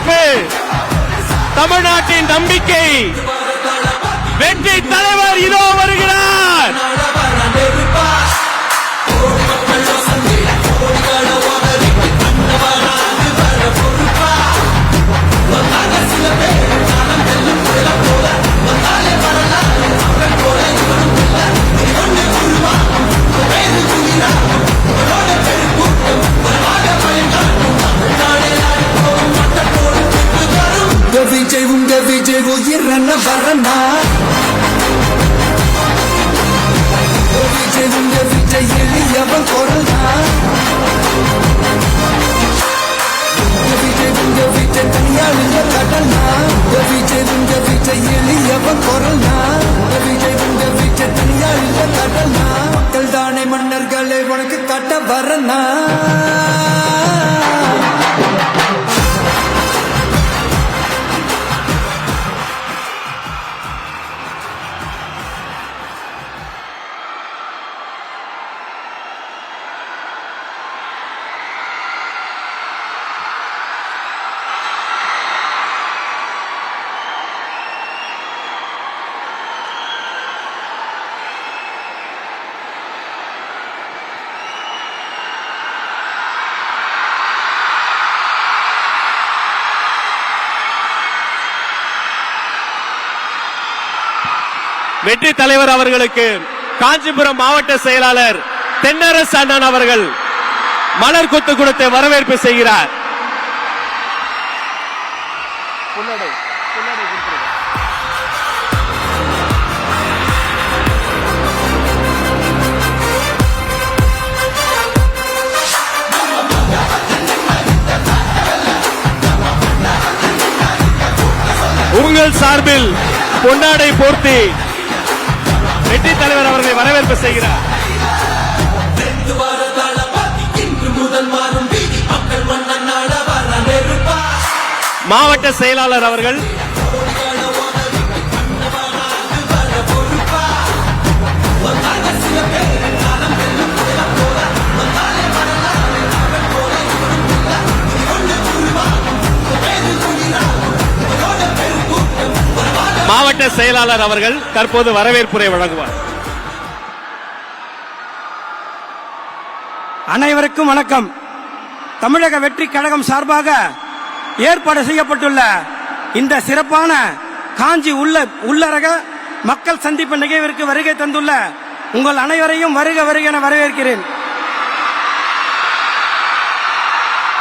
வரவேற்பு. தமிழ்நாட்டின் நம்பிக்கை வெற்றி தலைவர் இதோ வருகிறார். விஜய் உயிரன வரனா விஜய் எளியவன் குரல்னா விஜய் தனியாளிய கடனா விஜய் எளியவன் குரல்னா விஜய் தனியாளிய கடனா மக்கள் தானே மன்னர்களை உனக்கு காட்ட வரனா வெற்றி தலைவர் அவர்களுக்கு காஞ்சிபுரம் மாவட்ட செயலாளர் தென்னரசு அண்ணன் அவர்கள் மலர் கொத்து கொடுத்து வரவேற்பு செய்கிறார். உங்கள் சார்பில் பொன்னாடை போர்த்தி வெற்றி தலைவர் அவர்களை வரவேற்பு செய்கிறார். மாவட்ட செயலாளர் அவர்கள் மாவட்ட செயலாளர் அவர்கள் தற்போது வரவேற்புரை வழங்குவார். அனைவருக்கும் வணக்கம். தமிழக வெற்றி கழகம் சார்பாக ஏற்பாடு செய்யப்பட்டுள்ள இந்த சிறப்பான காஞ்சி உள்ளரக மக்கள் சந்திப்பு நிகழ்விற்கு வருகை தந்துள்ள உங்கள் அனைவரையும் வருக வருக என வரவேற்கிறேன்.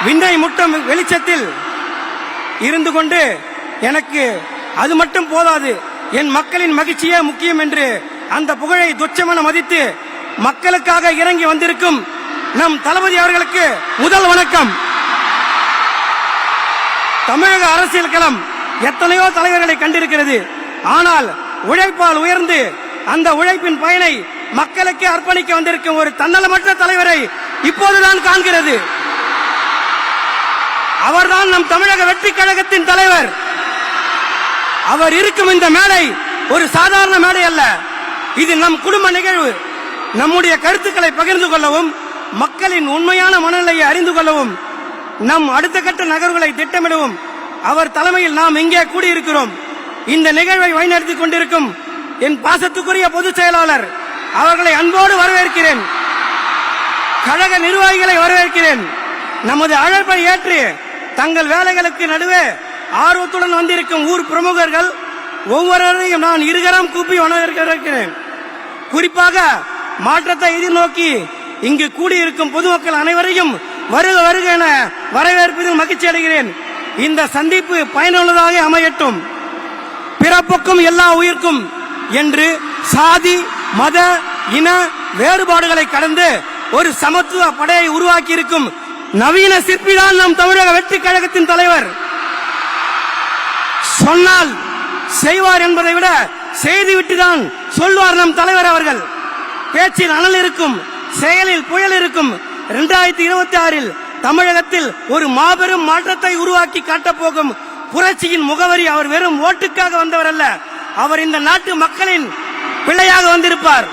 விண்ணை முட்டும் வெளிச்சத்தில் இருந்து கொண்டு எனக்கு அது மட்டும் போதாது, என் மக்களின் மகிழ்ச்சியே முக்கியம் என்று அந்த புகழை துச்சமென மதித்து மக்களுக்காக இறங்கி வந்திருக்கும் நம் தளபதி அவர்களுக்கு முதல் வணக்கம். தமிழக அரசியல் களம் எத்தனையோ தலைவர்களை கண்டிருக்கிறது. ஆனால் உழைப்பால் உயர்ந்து அந்த உழைப்பின் பயனை மக்களுக்கு அர்ப்பணிக்க வந்திருக்கும் ஒரு தன்னலமற்ற தலைவரை இப்போதுதான் காண்கிறது. அவர்தான் நம் தமிழக வெற்றி கழகத்தின் தலைவர். அவர் இருக்கும் இந்த மேடை ஒரு சாதாரண மேடை அல்ல. இது நம் குடும்ப நிகழ்வு. நம்முடைய கருத்துக்களை பகிர்ந்து கொள்ளவும், மக்களின் உண்மையான மனநிலையை அறிந்து கொள்ளவும், நம் அடுத்த கட்ட நகர்வுகளை திட்டமிடவும் அவர் தலைமையில் நாம் இங்கே கூடியிருக்கிறோம். இந்த நிகழ்வை வழிநடத்திக் கொண்டிருக்கும் என் பாசத்துக்குரிய பொதுச் செயலாளர் அவர்களை அன்போடு வரவேற்கிறேன். கழக நிர்வாகிகளை வரவேற்கிறேன். நமது அழைப்பை ஏற்று தங்கள் வேலைகளுக்கு நடுவே ஆர்வத்துடன் வந்திருக்கும் ஊர் பிரமுகர்கள் ஒவ்வொருவரையும் நான் இருகரம் கூப்பி வரவேற்கிறேன். குறிப்பாக மாற்றத்தை எதிர்நோக்கி இங்கு கூடியிருக்கும் பொதுமக்கள் அனைவரையும் வருக வருக என வரவேற்பதில் மகிழ்ச்சி அடைகிறேன். இந்த சந்திப்பு பயனுள்ளதாக அமையட்டும். பிறப்புக்கும் எல்லா உயிர்க்கும் என்று சாதி மத இன வேறுபாடுகளை கடந்து ஒரு சமத்துவ படையை உருவாக்கி இருக்கும் நவீன சிற்பிதான் நம் தமிழக வெற்றி கழகத்தின் தலைவர். சொன்னால் செய்வார் என்பதை விட செய்துவிட்டுதான் சொல்வார் நம் தலைவர் அவர்கள். பேச்சில் அனல் இருக்கும், செயலில் புயல் இருக்கும். 2026 தமிழகத்தில் ஒரு மாபெரும் மாற்றத்தை உருவாக்கி காட்டப்போகும் புரட்சியின் முகவரி அவர் வெறும் ஓட்டுக்காக வந்தவர் அல்ல, அவர் இந்த நாட்டு மக்களின் பிள்ளையாக வந்திருப்பார்.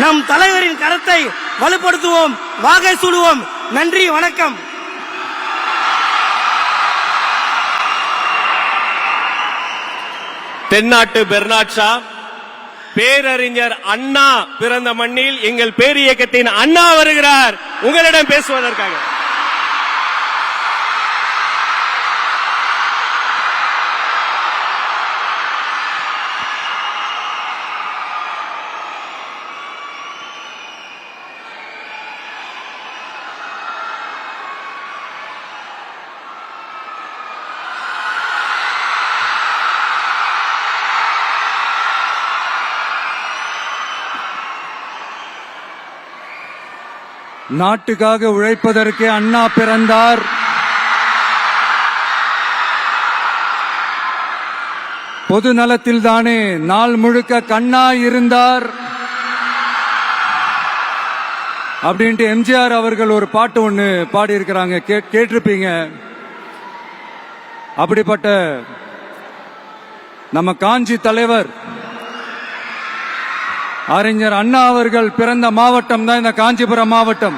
நம் தலைவரின் கரத்தை வலுப்படுத்துவோம், வாகை சூடுவோம். நன்றி, வணக்கம். தென்னாட்டு பெர்னாட் ஷா, பேரறிஞர் அண்ணா பிறந்த மண்ணில் எங்கள் பேரியக்கத்தின் அண்ணா வருகிறார் உங்களிடம் பேசுவதற்காக. நாட்டுக்காக உழைப்பதற்கு அண்ணா பிறந்தார். பொது நலத்தில் தானே நாள் முழுக்க கண்ணா இருந்தார் அப்படின்ட்டு எம்ஜிஆர் அவர்கள் ஒரு பாட்டு ஒண்ணு பாடி இருக்கிறாங்க, கேட்டிருப்பீங்க. அப்படிப்பட்ட நம்ம காஞ்சி தலைவர் அறிஞர் அண்ணா அவர்கள் பிறந்த மாவட்டம் தான் இந்த காஞ்சிபுரம் மாவட்டம்.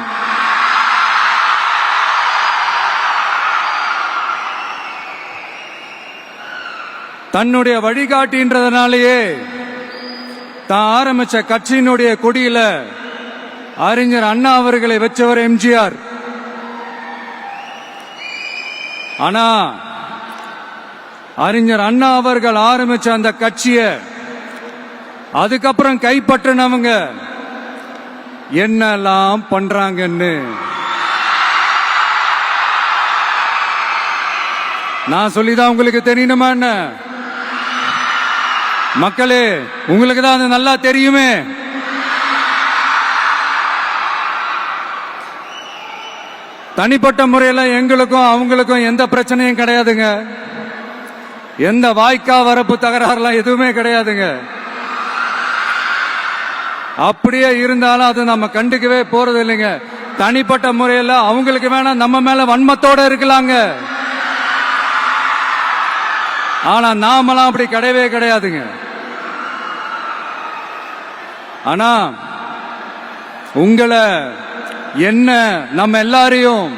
தன்னுடைய வழிகாட்டின்றதுனாலேயே தான் ஆரம்பிச்ச கட்சியினுடைய கொடியில அறிஞர் அண்ணா அவர்களை வச்சவர் எம்ஜிஆர். ஆனா அறிஞர் அண்ணா அவர்கள் ஆரம்பிச்ச அந்த கட்சியை அதுக்கப்புறம் கைப்பற்றினவங்க என்னெல்லாம் பண்றாங்கன்னு நான் சொல்லிதான் உங்களுக்கு தெரியணுமா என்ன? மக்களே, உங்களுக்கு தான் அது நல்லா தெரியுமே. தனிப்பட்ட முறையில் எங்களுக்கும் அவங்களுக்கும் எந்த பிரச்சனையும் கிடையாதுங்க. எந்த வாய்க்கா வரப்பு தகராறுலாம் எதுவுமே கிடையாதுங்க. அப்படியே இருந்தாலும் அது நம்ம கண்டுக்கவே போறது இல்லைங்க. தனிப்பட்ட முறையில் அவங்களுக்கு வேணா நம்ம மேல வன்மத்தோட இருக்கலாங்க. ஆனா நாமெல்லாம் அப்படி கிடையவே கிடையாதுங்க. ஆனா உங்களை என்ன நம்ம எல்லாரையும்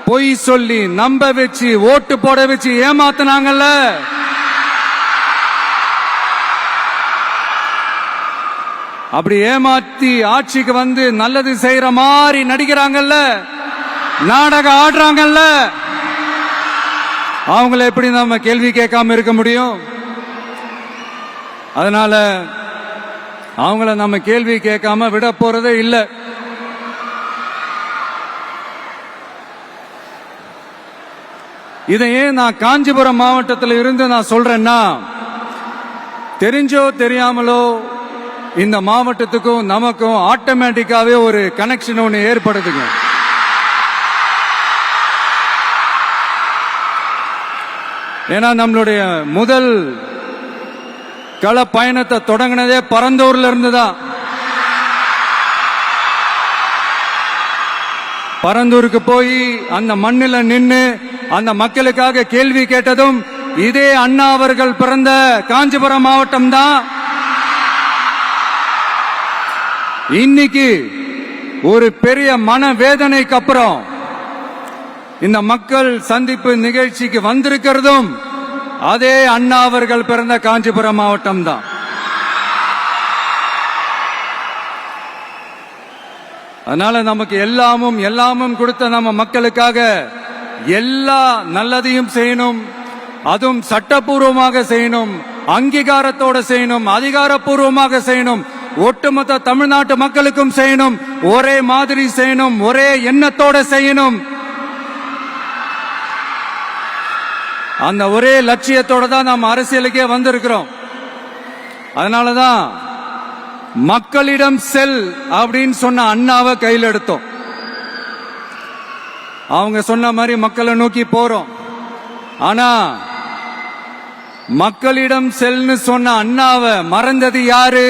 பொய் சொல்லி நம்ப வச்சு ஓட்டு போட வச்சு ஏமாத்தினாங்கல்ல, அப்படி ஏமாத்தி ஆட்சிக்கு வந்து நல்லது செய்யற மாதிரி நடிக்கிறாங்கல்ல, நாடகம் ஆடுறாங்கல்ல, அவங்கள எப்படி நம்ம கேள்வி கேட்காம இருக்க முடியும்? அதனால அவங்கள நம்ம கேள்வி கேட்காம விட போறதே இல்லை. இதையே நான் காஞ்சிபுரம் மாவட்டத்தில் இருந்து நான் சொல்றேன்னா, தெரிஞ்சோ தெரியாமலோ இந்த மாவட்டத்துக்கும் நமக்கும் ஆட்டோமேட்டிக்காவே ஒரு கனெக்ஷன் ஒன்று ஏற்படுதுங்க. ஏன்னா நம்மளுடைய முதல் கள பயணத்தை தொடங்கினதே பரந்தூர்ல இருந்துதான். பரந்தூருக்கு போய் அந்த மண்ணில நின்று அந்த மக்களுக்காக கேள்வி கேட்டதும் இதே அண்ணா அவர்கள் பிறந்த காஞ்சிபுரம் மாவட்டம் தான். இன்னைக்கு ஒரு பெரிய மனவேதனைக்கு அப்புறம் இந்த மக்கள் சந்திப்பு நிகழ்ச்சிக்கு வந்திருக்கிறதும் அதே அண்ணா அவர்கள் பிறந்த காஞ்சிபுரம் மாவட்டம் தான். அதனால நமக்கு எல்லாமும் கொடுத்த நம்ம மக்களுக்காக எல்லா நல்லதையும் செய்யணும். அதுவும் சட்டப்பூர்வமாக செய்யணும், அங்கீகாரத்தோட செய்யணும், அதிகாரப்பூர்வமாக செய்யணும், ஒட்டுமொத்த தமிழ்நாட்டு மக்களுக்கும் செய்யணும், ஒரே மாதிரி செய்யணும், ஒரே எண்ணத்தோட செய்யணும். அந்த ஒரே லட்சியத்தோட தான் நாம் அரசியலுக்கே வந்திருக்கிறோம். அதனாலதான் மக்களிடம் செல் அப்படின்னு சொன்ன அண்ணாவை கையில் எடுத்தோம். அவங்க சொன்ன மாதிரி மக்களை நோக்கி போறோம். ஆனா மக்களிடம் செல்னு சொன்ன அண்ணாவை மறந்தது யாரு?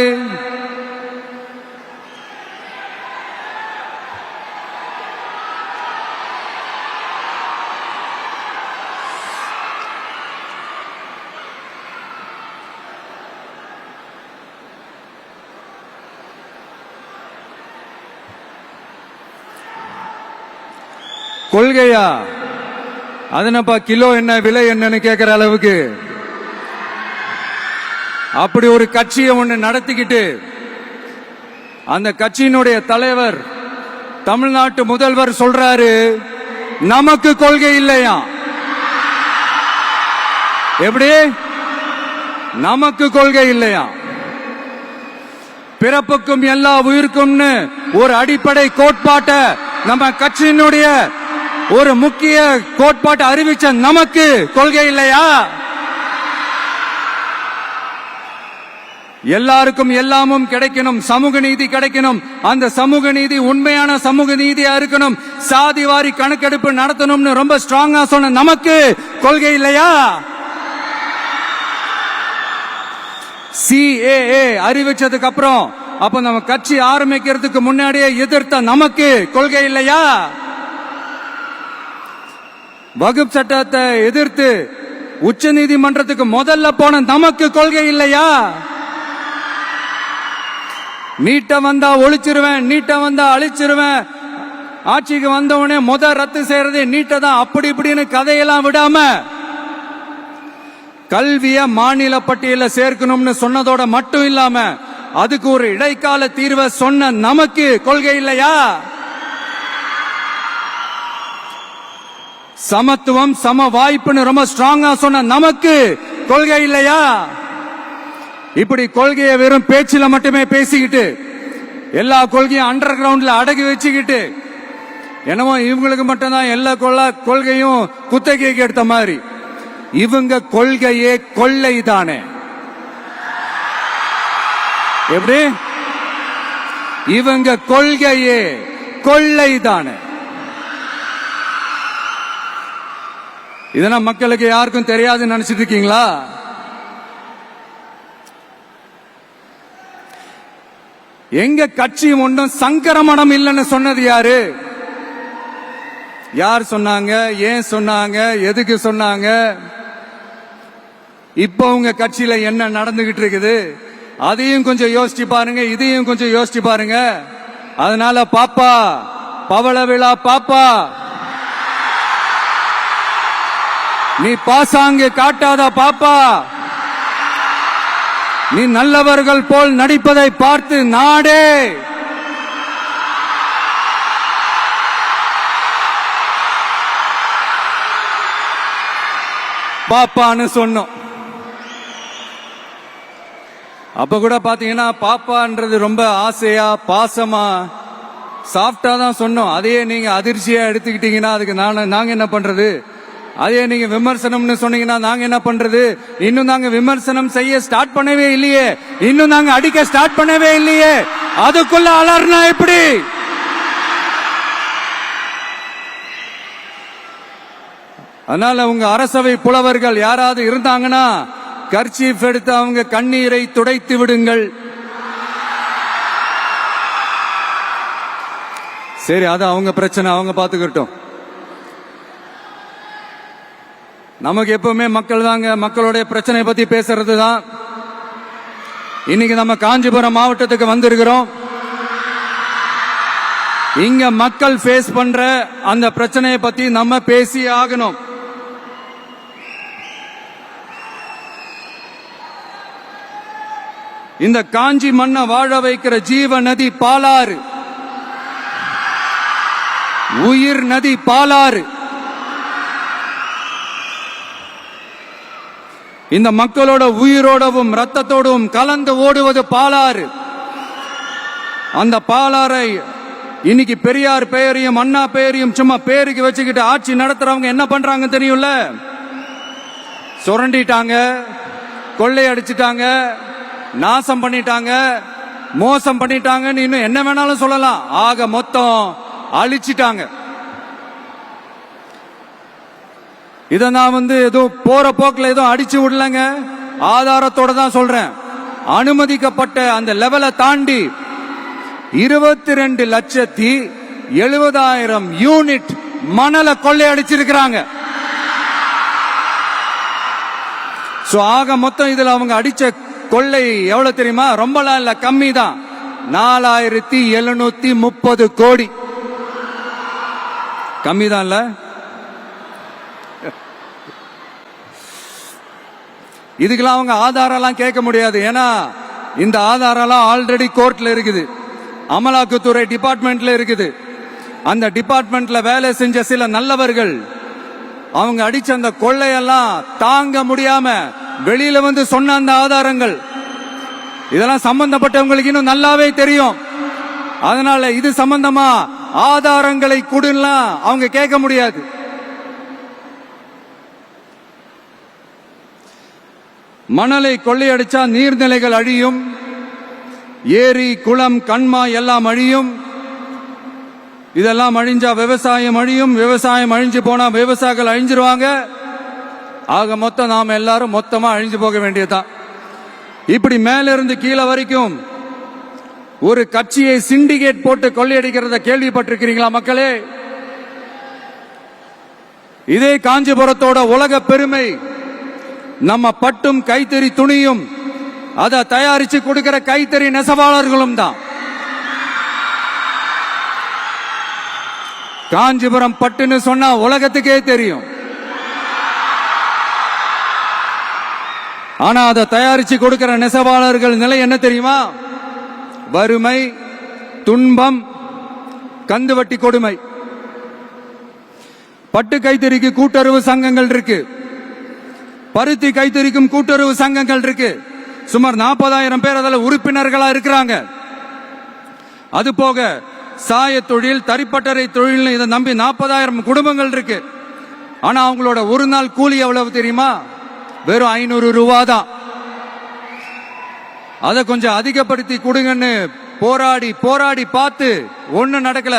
கொள்கையா? அதனப்பா கிலோ என்ன விலை என்னன்னு கேட்கிற அளவுக்கு அப்படி ஒரு கட்சியை ஒண்ணு நடத்திக்கிட்டு அந்த கட்சியினுடைய தலைவர் தமிழ்நாட்டு முதல்வர் சொல்றாரு, நமக்கு கொள்கை இல்லையா? எப்படி? நமக்கு கொள்கை இல்லையா? பிறப்புக்கும் எல்லா உயிருக்கும்னு ஒரு அடிப்படை கோட்பாட்டை நம்ம கட்சியினுடைய ஒரு முக்கிய கோட்பாட்டை அறிவிச்ச நமக்கு கொள்கை இல்லையா? எல்லாருக்கும் எல்லாமும் கிடைக்கணும், சமூக நீதி கிடைக்கணும், அந்த சமூக நீதி உண்மையான சமூக நீதியா இருக்கணும், சாதி வாரி கணக்கெடுப்பு நடத்தணும்னு ரொம்ப ஸ்ட்ராங்கா சொன்ன நமக்கு கொள்கை இல்லையா? CAA அறிவிச்சதுக்கு அப்புறம் அப்ப நம்ம கட்சி ஆரம்பிக்கிறதுக்கு முன்னாடியே எதிர்த்த நமக்கு கொள்கை இல்லையா? வகுப்பு சட்டத்தை எதிர்த்து உச்ச நீதிமன்றத்துக்கு முதல்ல போன நமக்கு கொள்கை இல்லையா? நீட்ட வந்தா ஒழிச்சிருவேன், நீட்ட வந்தா அழிச்சிருவேன், ஆட்சிக்கு வந்தவனே ரத்து செய்யறதே நீட்ட தான், அப்படி இப்படின்னு கதையெல்லாம் விடாம கல்விய மாநில பட்டியல சேர்க்கணும்னு சொன்னதோட மட்டும் இல்லாம அதுக்கு ஒரு இடைக்கால தீர்வை சொன்ன நமக்கு கொள்கை இல்லையா? சமத்துவம் சம வாய்ப்புன்னு ரொம்ப ஸ்ட்ராங்கா சொன்ன நமக்கு கொள்கை இல்லையா? இப்படி கொள்கையை வெறும் பேச்சில மட்டுமே பேசிக்கிட்டு எல்லா கொள்கையும் அண்டர் கிரவுண்ட்ல அடக்கி வச்சுக்கிட்டு என்னமோ இவங்களுக்கு மட்டும்தான் எல்லா கொள்கையும் குத்தகைக்கு எடுத்த மாதிரி, இவங்க கொள்கையே கொள்ளை தானே. எப்படி? இவங்க கொள்கையே கொள்ளை தானே. இதெல்லாம் மக்களுக்கு யாருக்கும் தெரியாதுன்னு நினைச்சிட்டு இருக்கீங்களா? எங்க கட்சி ஒன்றும் சங்கரமணம் இல்லைன்னு சொன்னது யாரு? யார் சொன்னாங்க? ஏன் சொன்னாங்க? எதுக்கு சொன்னாங்க? இப்ப உங்க கட்சியில என்ன நடந்துகிட்டு இருக்குது அதையும் கொஞ்சம் யோசிச்சு பாருங்க, இதையும் கொஞ்சம் யோசிச்சு பாருங்க. அதனால பாப்பா, பவள விழா பாப்பா, நீ பாசாங்கு காட்டாத பாப்பா, நீ நல்லவர்கள் போல் நடிப்பதை பார்த்து நாடே பாப்பான்னு சொன்னோம். அப்ப கூட பாத்தீங்கன்னா பாப்பான்றது ரொம்ப ஆசையா பாசமா சாஃப்டா தான் சொன்னோம். அதையே நீங்க அதிர்ச்சியா எடுத்துக்கிட்டீங்கன்னா அதுக்கு நாங்க என்ன பண்றது? அதே நீங்க விமர்சனம்னு சொன்னீங்கன்னா நாங்க என்ன பண்றது? இன்னும் நாங்க விமர்சனம் செய்ய ஸ்டார்ட் பண்ணவே இல்லையே, இன்னும் நாங்க அடிக்க ஸ்டார்ட் பண்ணவே இல்லையே, அதுக்குள்ள அலர்னா எப்படி? அதனால உங்க அரசவை புலவர்கள் யாராவது இருந்தாங்கன்னா கர்ச்சீஃப் எடுத்து அவங்க கண்ணீரை துடைத்து விடுங்கள். சரி, அது அவங்க பிரச்சனை, அவங்க பாத்துக்கிட்டோம். நமக்கு எப்பவுமே மக்கள் தாங்க, மக்களுடைய பிரச்சனை பத்தி பேசுறது தான். இன்னைக்கு நம்ம காஞ்சிபுரம் மாவட்டத்துக்கு வந்திருக்கிறோம். இங்க மக்கள் ஃபேஸ் பண்ற அந்த பிரச்சனையை பத்தி நம்ம பேசி ஆகணும். இந்த காஞ்சி மண்ணை வாழ வைக்கிற ஜீவ நதி பாலாறு, உயிர் நதி பாலாறு. இந்த மக்களோட உயிரோடவும் ரத்தத்தோடும் கலந்து ஓடுவது பாலாறு. அந்த பாலாறை இன்னைக்கு பெரியார் பெயரையும் அண்ணா பெயரையும் சும்மா பேருக்கு வச்சுக்கிட்டு ஆட்சி நடத்துறவங்க என்ன பண்றாங்க தெரியும்ல? சுரண்டிட்டாங்க, கொள்ளையடிச்சிட்டாங்க, நாசம் பண்ணிட்டாங்க, மோசம் பண்ணிட்டாங்கன்னு இன்னும் என்ன வேணாலும் சொல்லலாம். ஆக மொத்தம் அழிச்சிட்டாங்க. இத நான் ஏதோ போற போக்குல ஏதோ அடிச்சு விடலங்க, ஆதாரத்தோட தான் சொல்றேன். அனுமதிக்கப்பட்ட அந்த லெவலை தாண்டி 22,70,000 யூனிட் மணலை கொள்ளையடிச்சிருக்கிறாங்க. ஆக மொத்தம் இதுல அவங்க அடிச்ச கொள்ளை எவ்வளவு தெரியுமா? ரொம்பலாம் இல்ல, கம்மி தான். 4,730 கோடி. கம்மி தான் இல்ல? இதுக்கெல்லாம் அவங்க ஆதாரம்லாம் கேட்க முடியாது. ஏன்னா இந்த ஆதாரம்லாம் ஆல்ரெடி கோர்ட்ல இருக்குது, அமலாக்கத்துறை டிபார்ட்மெண்ட்ல இருக்குது. அந்த டிபார்ட்மெண்ட்ல வேலை செஞ்ச சில நல்லவர்கள் அவங்க அடிச்ச அந்த கொள்ளையெல்லாம் தாங்க முடியாம வெளியில வந்து சொன்ன அந்த ஆதாரங்கள், இதெல்லாம் சம்பந்தப்பட்டவங்களுக்கு இன்னும் நல்லாவே தெரியும். அதனால இது சம்பந்தமா ஆதாரங்களை கொடுலாம் அவங்க கேட்க முடியாது. மணலை கொள்ளையடிச்சா நீர்நிலைகள் அழியும், ஏரி குளம் கண்மா எல்லாம் அழியும். இதெல்லாம் அழிஞ்சா விவசாயம் அழியும், விவசாயம் அழிஞ்சு போனா விவசாயிகள் அழிஞ்சிருவாங்க. ஆக மொத்தம் நாம எல்லாரும் மொத்தமா அழிஞ்சு போக வேண்டியதுதான். இப்படி மேல இருந்து கீழே வரைக்கும் ஒரு கட்சியை சிண்டிகேட் போட்டு கொள்ளையடிக்கிறத கேள்விப்பட்டிருக்கிறீங்களா மக்களே? இதே காஞ்சிபுரத்தோட உலக பெருமை நம்ம பட்டும் கைத்தறி துணியும் அதை தயாரிச்சு கொடுக்கிற கைத்தறி நெசவாளர்களும் தான். காஞ்சிபுரம் பட்டுன்னு சொன்னா உலகத்துக்கே தெரியும். ஆனா அதை தயாரிச்சு கொடுக்கிற நெசவாளர்கள் நிலை என்ன தெரியுமா? வறுமை, துன்பம், கந்துவட்டி கொடுமை. பட்டு கைத்தறிக்கு கூட்டுறவு சங்கங்கள் இருக்கு, பருத்தி கைத்தறிக்கும் கூட்டுறவு சங்கங்கள் இருக்கு. சுமார் 40,000 பேர் அதில் உறுப்பினர்களா இருக்கிறாங்க. அது போக சாய தொழில், தறிப்பட்டறை தொழில் இதை நம்பி 40,000 குடும்பங்கள் இருக்கு. ஆனா அவங்களோட ஒரு நாள் கூலி எவ்வளவு தெரியுமா? வெறும் 500 ரூபா தான். அதை கொஞ்சம் அதிகப்படுத்தி கொடுங்கன்னு போராடி போராடி பார்த்து ஒண்ணு நடக்கல.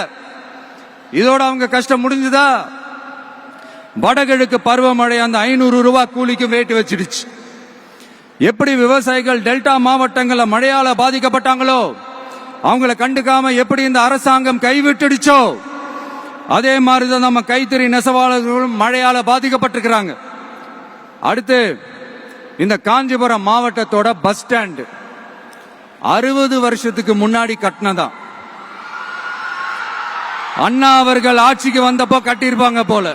இதோட அவங்க கஷ்டம் முடிஞ்சுதா? வடகிழக்கு பருவமழை அந்த 500 ரூபாய் கூலிக்கு வேட்டு வச்சிடுச்சு. எப்படி விவசாயிகள் டெல்டா மாவட்டங்கள்ல மழையால பாதிக்கப்பட்டாங்களோ அவங்கள கண்டுக்காம எப்படி இந்த அரசாங்கம் கைவிட்டுடுச்சோ அதே மாதிரிதான் நம்ம கைத்தறி நெசவாளர்களும் மழையால பாதிக்கப்பட்டிருக்கிறாங்க. அடுத்து இந்த காஞ்சிபுரம் மாவட்டத்தோட பஸ் ஸ்டாண்ட் 60 வருஷத்துக்கு முன்னாடி கட்டினதா. அண்ணா அவர்கள் ஆட்சிக்கு வந்தப்போ கட்டியிருப்பாங்க போல.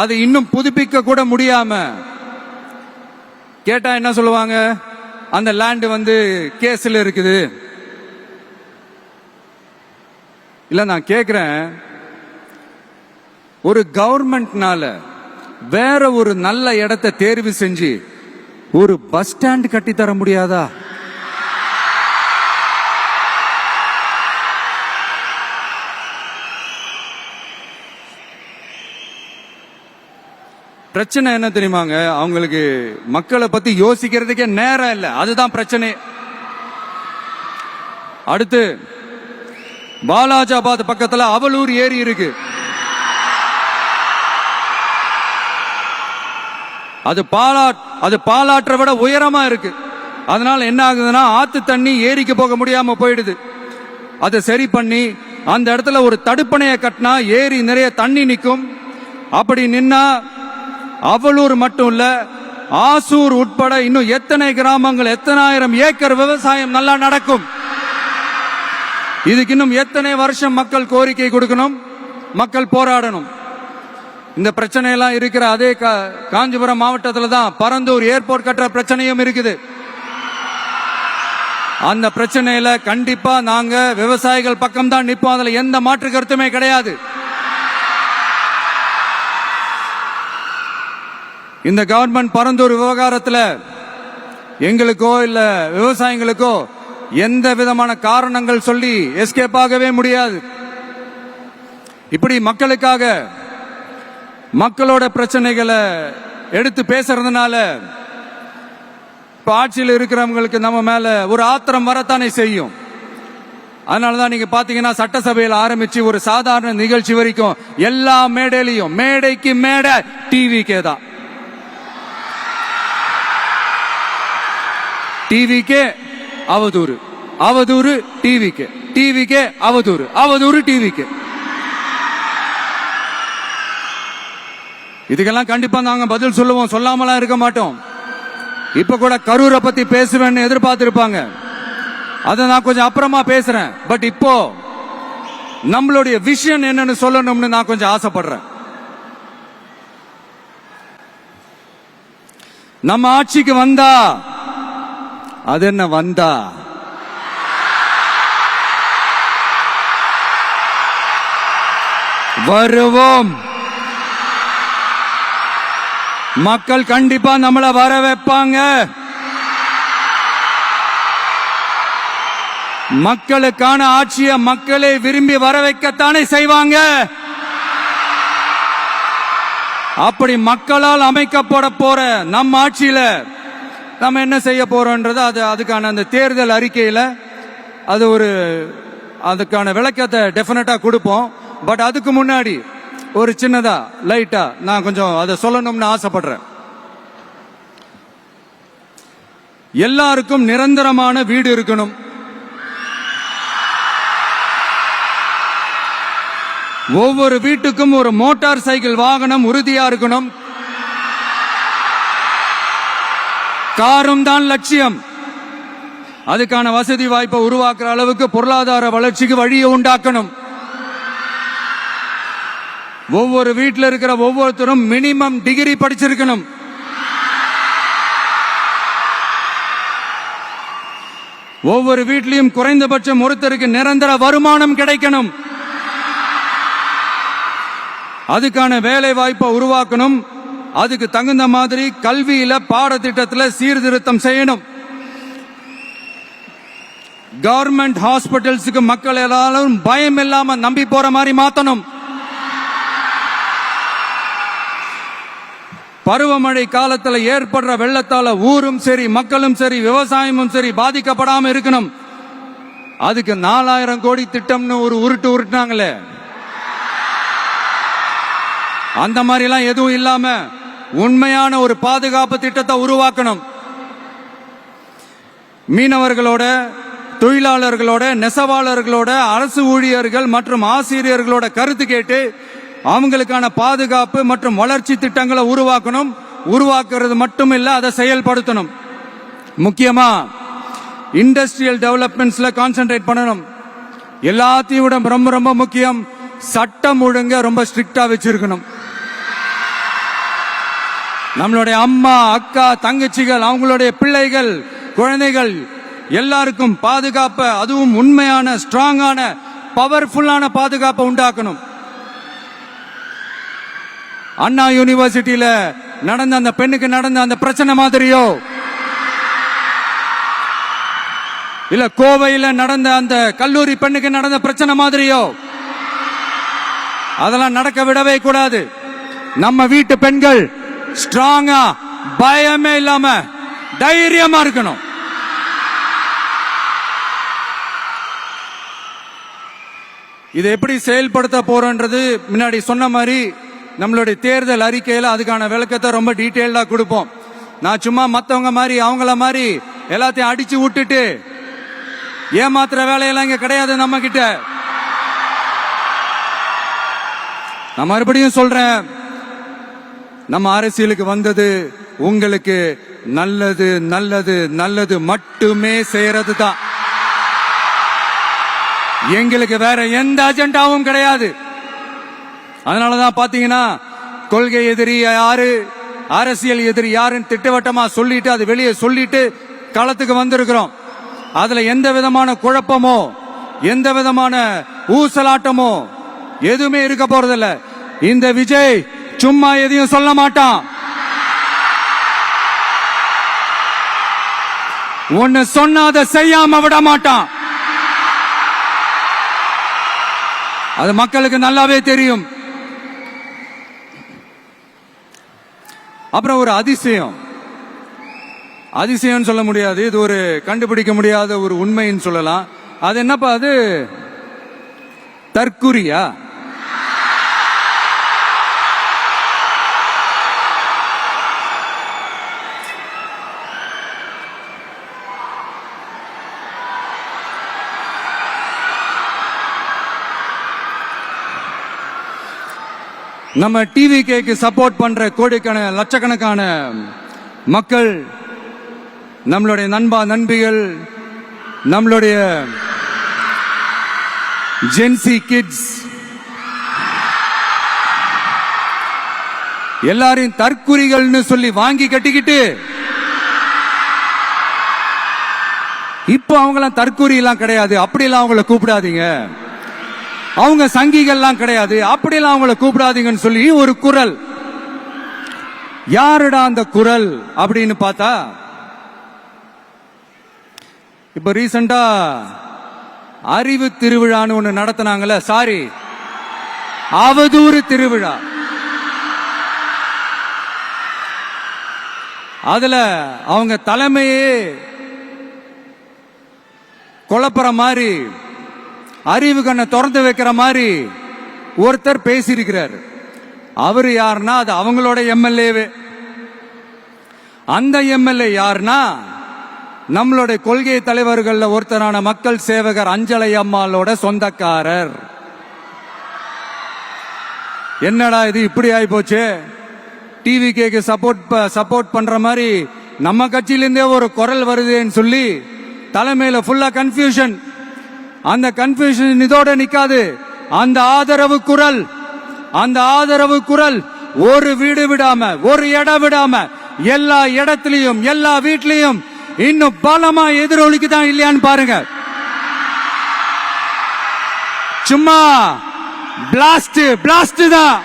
அது இன்னும் புதுப்பிக்க கூட முடியாம கேட்டா என்ன சொல்லுவாங்க? அந்த லேண்ட் வந்து கேஸ்ல இருக்குது. இல்ல நான் கேக்குறேன், ஒரு கவர்மெண்ட்னால வேற ஒரு நல்ல இடத்தை தேர்வு செஞ்சு ஒரு பஸ் ஸ்டாண்ட் கட்டி தர முடியாதா? பிரச்சனை என்ன தெரியுமாங்க? அவங்களுக்கு மக்களை பத்தி யோசிக்கிறதுக்கே நேரம் இல்லை, அதுதான் பிரச்சனை. அடுத்து பாலாஜாபாத் பக்கத்துல அவலூர் ஏரி இருக்கு. அது பாலாற்றை விட உயரமா இருக்கு. அதனால என்ன ஆகுதுன்னா ஆத்து தண்ணி ஏரிக்கு போக முடியாம போயிடுது. அதை சரி பண்ணி அந்த இடத்துல ஒரு தடுப்பணையை கட்டினா ஏரி நிறைய தண்ணி நிற்கும். அப்படி நின்னா அவலூர் மட்டும் இல்ல, ஆசூர் உட்பட இன்னும் எத்தனை கிராமங்கள், எத்தனை ஆயிரம் ஏக்கர் விவசாயம் நல்லா நடக்கும். இதுக்கு இன்னும் எத்தனை வருஷம் மக்கள் கோரிக்கை கொடுக்கணும், மக்கள் போராடணும். இந்த பிரச்சனை எல்லாம் இருக்கிற அதே காஞ்சிபுரம் மாவட்டத்தில் தான் பரந்தூர் ஏர்போர்ட் கட்டுற பிரச்சனையும் இருக்குது. அந்த பிரச்சனையில கண்டிப்பா நாங்க விவசாயிகள் பக்கம் தான் நிற்போம், அதுல எந்த மாற்று கருத்துமே கிடையாது. இந்த கவர்மெண்ட் பரந்தூர் விவகாரத்தில் எங்களுக்கோ இல்ல விவசாயிகளுக்கோ எந்த விதமான காரணங்கள் சொல்லி எஸ்கேப் ஆகவே முடியாது. இப்படி மக்களுக்காக மக்களோட பிரச்சனைகளை எடுத்து பேசுறதுனால இப்ப ஆட்சியில் இருக்கிறவங்களுக்கு நம்ம மேல ஒரு ஆத்திரம் வரத்தானே செய்யும். அதனாலதான் நீங்க பாத்தீங்கன்னா சட்டசபையில் ஆரம்பிச்சு ஒரு சாதாரண நிகழ்ச்சி வரைக்கும் எல்லா மேடையிலையும் மேடைக்கு மேடை டிவிக்கே தான். டிவிக்கே அவதூறு, அவதூறு டிவிக்கே, டிவிக்கே அவதூறு, அவதூறு டிவிக்கே. இதுக்கெல்லாம் கண்டிப்பா நாங்க பதில் சொல்லுவோம், சொல்லாமலாம் இருக்க மாட்டோம். இப்ப கூட கரூரை பத்தி பேசுவேன்னு எதிர்பார்த்திருப்பாங்க, அதை நான் கொஞ்சம் அப்புறமா பேசுறேன். பட் இப்போ நம்மளுடைய விஷன் என்னன்னு சொல்லணும்னு நான் கொஞ்சம் ஆசைப்படுறேன். நம்ம ஆட்சிக்கு வந்தா அது என்ன வந்தா வருவோம். மக்கள் கண்டிப்பா நம்மள வர வைப்பாங்க. மக்களுக்கான ஆட்சியை மக்களே விரும்பி வர வைக்கத்தானே செய்வாங்க. அப்படி மக்களால் அமைக்கப்பட போற நம்ம ஆட்சியில நம்ம என்ன செய்ய போறோம்ன்றது அதுக்கான அந்த தேர்தல் அறிக்கையில அதுக்கான விளக்கத்தை டெஃபினட்டா கொடுப்போம். பட் அதுக்கு முன்னாடி ஒரு சின்னதா லைட்டா நான் கொஞ்சம் அதை சொல்லணும்னு ஆசைப்படுறேன். எல்லாருக்கும் நிரந்தரமான வீடு இருக்கணும். ஒவ்வொரு வீட்டுக்கும் ஒரு மோட்டார் சைக்கிள் வாகனம் உறுதியா இருக்கணும். காரும் தான் லட்சியம். அதுக்கான வசதி வாய்ப்பை உருவாக்குற அளவுக்கு பொருளாதார வளர்ச்சிக்கு வழியை உண்டாக்கணும். ஒவ்வொரு வீட்டில் இருக்கிற ஒவ்வொருத்தரும் மினிமம் டிகிரி படிச்சிருக்கணும். ஒவ்வொரு வீட்டிலையும் குறைந்தபட்சம் ஒருத்தருக்கு நிரந்தர வருமானம் கிடைக்கணும். அதுக்கான வேலை வாய்ப்பை உருவாக்கணும். அதுக்கு தகுந்த மாதிரி கல்வியில பாடத்திட்டத்தில் சீர்திருத்தம் செய்யணும். கவர்மெண்ட் ஹாஸ்பிட்டல்ஸுக்கு மக்கள் எல்லாரும் பயம் இல்லாம நம்பி போற மாதிரி மாத்தணும். பருவமழை காலத்துல ஏற்படுற வெள்ளத்தால ஊரும் சரி மக்களும் சரி விவசாயமும் சரி பாதிக்கப்படாம இருக்கணும். அதுக்கு 4000 கோடி திட்டம்னு ஒரு உருட்டுனாங்களே, அந்த மாதிரி எல்லாம் எதுவும் இல்லாம உண்மையான ஒரு பாதுகாப்பு திட்டத்தை உருவாக்கணும். மீனவர்களோட, தொழிலாளர்களோட, நெசவாளர்களோட, அரசு ஊழியர்கள் மற்றும் ஆசிரியர்களோட கருத்து கேட்டு அவங்களுக்கான பாதுகாப்பு மற்றும் வளர்ச்சி திட்டங்களை உருவாக்கணும். உருவாக்குறது மட்டும் இல்ல, அதை செயல்படுத்தணும். முக்கியமா இண்டஸ்ட்ரியல் டெவலப்மெண்ட்ஸ்ல கான்சென்ட்ரேட் பண்ணணும். எல்லாத்தையும் விட ரொம்ப ரொம்ப முக்கியம், சட்டம் ஒழுங்க ரொம்ப ஸ்ட்ரிக்டா வச்சிருக்கணும். நம்மளுடைய அம்மா, அக்கா, தங்கச்சிகள், அவங்களுடைய பிள்ளைகள், குழந்தைகள் எல்லாருக்கும் பாதுகாப்பை, அதுவும் உண்மையான ஸ்ட்ராங்கான பவர்ஃபுல்லான பாதுகாப்பை உண்டாக்கணும். அண்ணா யூனிவர்சிட்டியில நடந்த அந்த பெண்ணுக்கு நடந்த அந்த பிரச்சனை மாதிரியோ, இல்ல கோவையில நடந்த அந்த கல்லூரி பெண்ணுக்கு நடந்த பிரச்சனை மாதிரியோ அதெல்லாம் நடக்க விடவே கூடாது. நம்ம வீட்டு பெண்கள் ஸ்ட்ராங்கா, பயமே இல்லாம தைரியமா இருக்கணும். இதை எப்படி செயல்படுத்த போறோன்றது முன்னாடி சொன்ன மாதிரி நம்மளுடைய தேர்தல் அறிக்கையில அதுக்கான விளக்கத்தை ரொம்ப டீட்டெயில்டா கொடுப்போம். நான் சும்மா மத்தவங்க மாதிரி அவங்கள மாதிரி எல்லாத்தையும் அடிச்சு விட்டுட்டு ஏமாத்துற வேலையெல்லாம் இங்க கிடையாது நம்ம கிட்ட. நான் மறுபடியும் சொல்றேன், நம்ம அரசியலுக்கு வந்தது உங்களுக்கு நல்லது நல்லது நல்லது மட்டுமே செய்யறது தான். எங்களுக்கு வேற எந்த அஜெண்டாவும் கிடையாது. அதனாலதான் பாத்தீங்கன்னா கொள்கை எதிரி யாரு, அரசியல் எதிரி யாருன்னு திட்டவட்டமா சொல்லிட்டு அது வெளியே சொல்லிட்டு களத்துக்கு வந்திருக்கிறோம். அதுல எந்த விதமான குழப்பமோ எந்த விதமான ஊசலாட்டமோ எதுவுமே இருக்க போறதில்ல. இந்த விஜய் சும்மா எதையும் சொல்ல மாட்டான். ஒன்னு சொன்னா அதை செய்யாம விட மாட்டான். அது மக்களுக்கு நல்லாவே தெரியும். அப்புறம் ஒரு அதிசயம் சொல்ல முடியாது, இது ஒரு கண்டுபிடிக்க முடியாத ஒரு உண்மைன்னு சொல்லலாம். அது என்னப்பா, அது தற்குறியா? நம்ம டிவிகேக்கு சப்போர்ட் பண்ற கோடிக்கணக்கான லட்சக்கணக்கான மக்கள், நம்மளுடைய நண்பிகள், நம்மளுடைய ஜென்சி கிட்ஸ் எல்லாரையும் தற்குறிகள்னு சொல்லி வாங்கி கட்டிக்கிட்டு இப்போ அவங்களாம் தற்கூரி எல்லாம் கிடையாது, அப்படியெல்லாம் அவங்கள கூப்பிடாதீங்க. அவங்க சங்கிகள்லாம் கிடையாது, அப்படியெல்லாம் அவங்கள கூப்பிடாதீங்கன்னு சொல்லி ஒரு குரல். யாருடா அந்த குரல் அப்படின்னு பார்த்தா, இப்ப ரீசெண்டா அறிவு திருவிழான்னு ஒண்ணு நடத்தினாங்கல்ல, சாரி அவதூறு திருவிழா. அதுல அவங்க தலைமையே குழப்பற மாதிரி, அறிவு கண்ணை திறந்து வைக்கிற மாதிரி ஒருத்தர் பேசியிருக்கிறார். அவரு யாருன்னா அது அவங்களோட எம்எல்ஏவே. அந்த எம்எல்ஏ யாருன்னா நம்மளுடைய கொள்கை தலைவர்கள் ஒருத்தரான மக்கள் சேவகர் அஞ்சலை அம்மாளோட சொந்தக்காரர். என்னடா இது இப்படி ஆகி போச்சு, டிவி கேக்கு சப்போர்ட் பண்ற மாதிரி நம்ம கட்சியிலிருந்தே ஒரு குரல் வருதுன்னு சொல்லி தலைமையில ஃபுல்லா கன்ஃபியூஷன். அந்த கன்ஃபியூஷன் இதோட நிக்காது, அந்த ஆதரவு குரல் ஒரு வீடு விடாம, ஒரு இடம் விடாம, எல்லா இடத்திலையும் எல்லா வீட்லயும் இன்னும் பலமா எதிரொலிக்கு தான் இல்லையான்னு பாருங்க. சும்மா பிளாஸ்ட் தான்.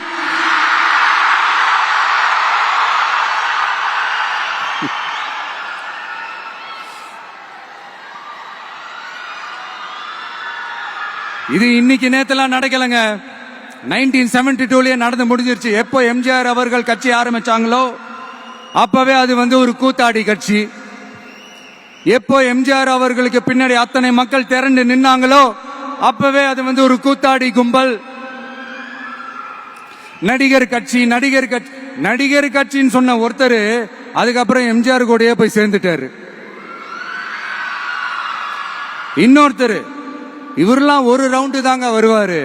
இது இன்னைக்கு நேத்தெல்லாம் நடக்கலங்க, 1972லயே நடந்து முடிஞ்சிருச்சு. எப்போ எம்ஜிஆர் அவர்கள் கட்சி ஆரம்பிச்சாங்களோ அப்பவே அது ஒரு கூத்தாடி கட்சி. எப்போ எம்ஜிஆர் அவர்களுக்கு பின்னாடி அத்தனை மக்கள் திரண்டு நின்னாங்களோ அப்பவே அது ஒரு கூத்தாடி கும்பல். நடிகர் கட்சின்னு சொன்ன ஒருத்தர் அதுக்கப்புறம் எம்ஜிஆர் கூடயே போய் சேர்ந்துட்டாரு. இன்னொருத்தர் இவரெல்லாம் ஒரு ரவுண்டு தாங்க வருவாரு,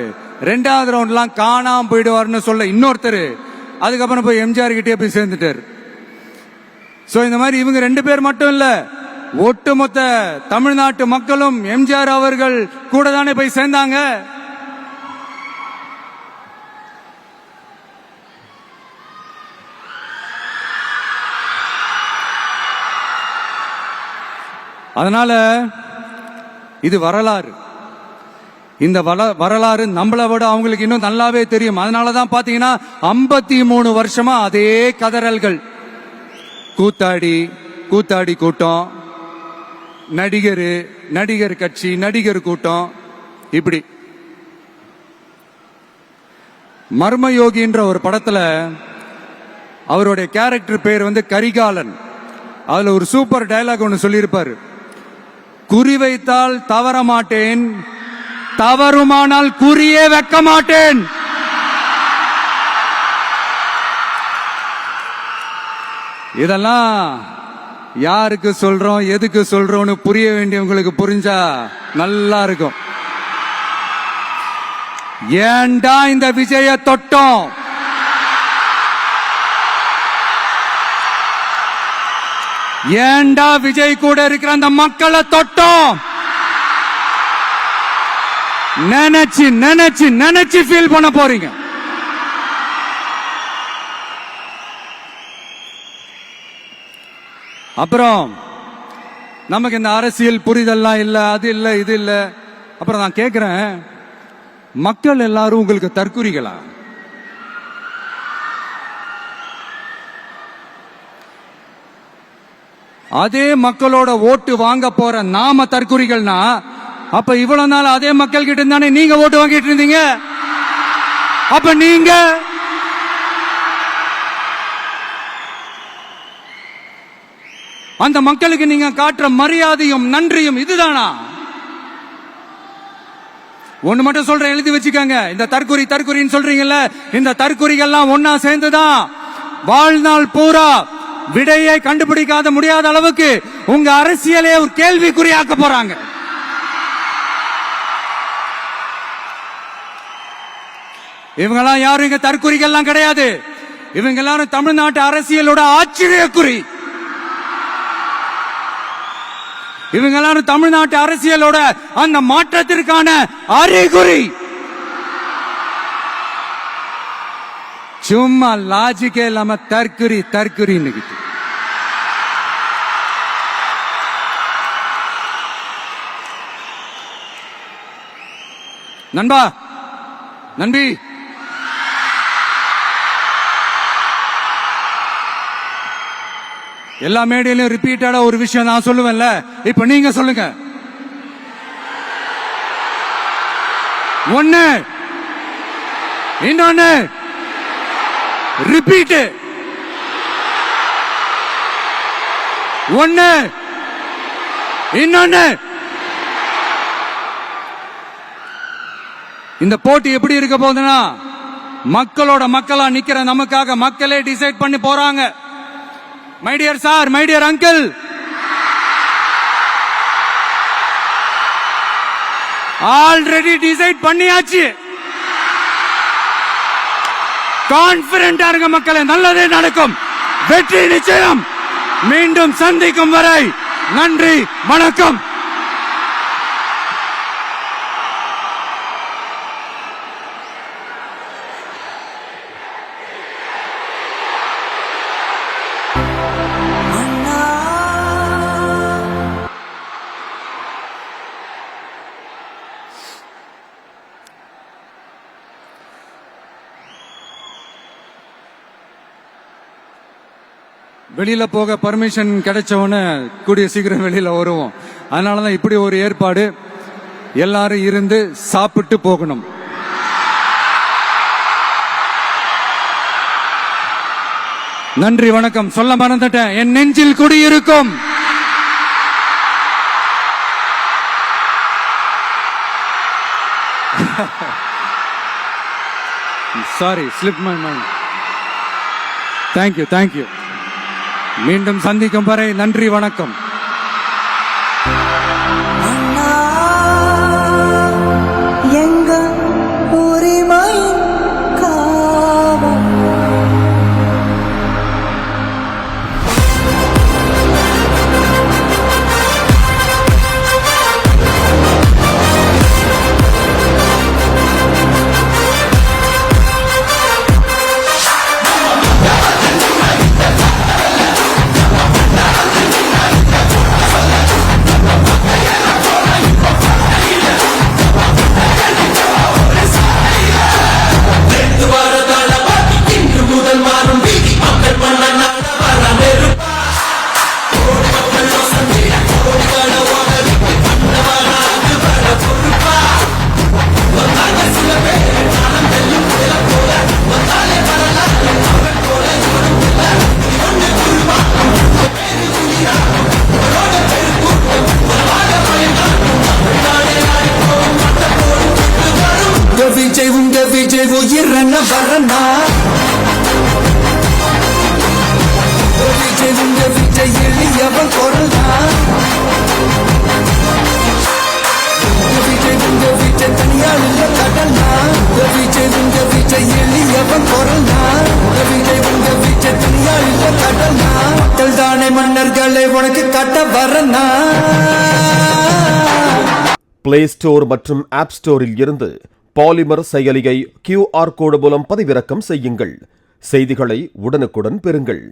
ரெண்டாவது ரவுண்ட்லாம் காணாம போயிடுவாருன்னு சொல்ல இன்னொருத்தர் அதுக்கப்புறம் போய் எம்ஜிஆர் கிட்டே போய் சேர்ந்துட்டாரு. சோ இந்த மாதிரி இவங்க ரெண்டு பேர் மட்டும் இல்ல, ஒட்டுமொத்த தமிழ்நாட்டு மக்களும் எம்ஜிஆர் அவர்கள் கூட தானே போய் சேர்ந்தாங்க. அதனால இது வரலாறு. இந்த வரலாறு நம்மளை விட அவங்களுக்கு இன்னும் நல்லாவே தெரியும். அதனாலதான் பாத்தீங்கன்னா 53 வருஷமா அதே கதறல்கள். கூத்தாடி கூட்டம், நடிகர் கட்சி, நடிகர் கூட்டம், இப்படி. மர்மயோகின்ற ஒரு படத்துல அவருடைய கேரக்டர் பேர் கரிகாலன். அதுல ஒரு சூப்பர் டயலாக் ஒன்னு சொல்லியிருப்பாரு, குறி வைத்தால் தவற மாட்டேன், தவறுமானால் குறியே வைக்க மாட்டேன். இதெல்லாம் யாருக்கு சொல்றோம், எதுக்கு சொல்றோம்னு புரிய வேண்டியவங்களுக்கு புரிஞ்சா நல்லா இருக்கும். ஏண்டா இந்த விஜய தொட்டோம், ஏண்டா விஜய் கூட இருக்கிற அந்த மக்களை தொட்டோம், நினைச்சு ஃபீல் பண்ண போறீங்க. அப்புறம் நமக்கு இந்த அரசியல் புரிதல்லாம் இல்ல, அது இல்ல, இது இல்ல. அப்புறம் நான் கேக்குறேன், மக்கள் எல்லாரும் உங்களுக்கு தற்குறிகளா? அதே மக்களோட ஓட்டு வாங்க போற நாம தற்குறிகள்னா, அப்ப இவ்வளவு நாள் அதே மக்கள் கிட்ட இருந்தானே நீங்க ஓட்டு வாங்கிட்டு இருந்தீங்க. அப்ப நீங்க அந்த மக்களுக்கு நீங்க காட்டுற மரியாதையும் நன்றியும் இதுதானா? ஒண்ணு மட்டும் சொல்றேன், எழுதி வச்சுக்கோங்க. இந்த தற்குறின்னு சொல்றீங்கல்ல, இந்த தற்குறிகள்லாம் ஒன்னா சேர்ந்துதான் வாழ்நாள் பூரா விடையை கண்டுபிடிக்காத முடியாத அளவுக்கு உங்க அரசியலே ஒரு கேள்விக்குறியாக்க போறாங்க. இவங்கெல்லாம் யாரும் இங்க தற்குறிகள்லாம் கிடையாது. இவங்க எல்லாரும் தமிழ்நாட்டு அரசியலோட ஆச்சரியக்குறி. இவங்க எல்லாரும் தமிழ்நாட்டு அரசியலோட அந்த மாற்றத்திற்கான அறிகுறி. சும்மா லாஜிக்கே இல்லாம தற்குறி. நண்பா, நண்பி, எல்லா மேடையிலும் ரிப்பீட்டடா ஒரு விஷயம் நான் சொல்லுவேன்ல, இப்ப நீங்க சொல்லுங்க. ஒன்னு, இன்னொன்னு, ரிப்பீட். ஒன்னு, இன்னொன்னு. இந்த போட்டி எப்படி இருக்க போகுதுன்னா, மக்களோட மக்களா நிக்கிற நமக்காக மக்களே டிசைட் பண்ணி போறாங்க. My dear sir, my dear uncle, already decide பண்ணியாச்சு. கான்பிடென்டா இருங்க மக்களே, நல்லதே நடக்கும், வெற்றி நிச்சயம். மீண்டும் சந்திக்கும் வரை நன்றி, வணக்கம். வெளியில போக பர்மிஷன் கிடைச்சவொன்னு கூடிய சீக்கிரம் வெளியில வருவோம். அதனாலதான் இப்படி ஒரு ஏற்பாடு. எல்லாரும் இருந்து சாப்பிட்டு போகணும். நன்றி, வணக்கம். சொல்ல மறந்துட்டேன், என் நெஞ்சில் குடியிருக்கும் sorry, slip my mind. Thank you, thank you. மீண்டும் சந்திக்கும் வரை நன்றி, வணக்கம். எங்க உரிமை காவல் விஜய் உயிரன வரனா விஜய் எளியவன் குரல்னா விஜய் தனியால் இல்ல கடல்னா விஜய் எளியவன் குரல்னா விஜய் தனியால் இல்ல கடல்னா மக்கள் தானே மன்னர்களை உனக்கு காட்ட வரனா. பிளே ஸ்டோர் மற்றும் ஆப் ஸ்டோரில் இருந்து பாலிமர் செயலியை QR கோடு மூலம் பதிவிறக்கம் செய்யுங்கள். செய்திகளை உடனுக்குடன் பெறுங்கள்.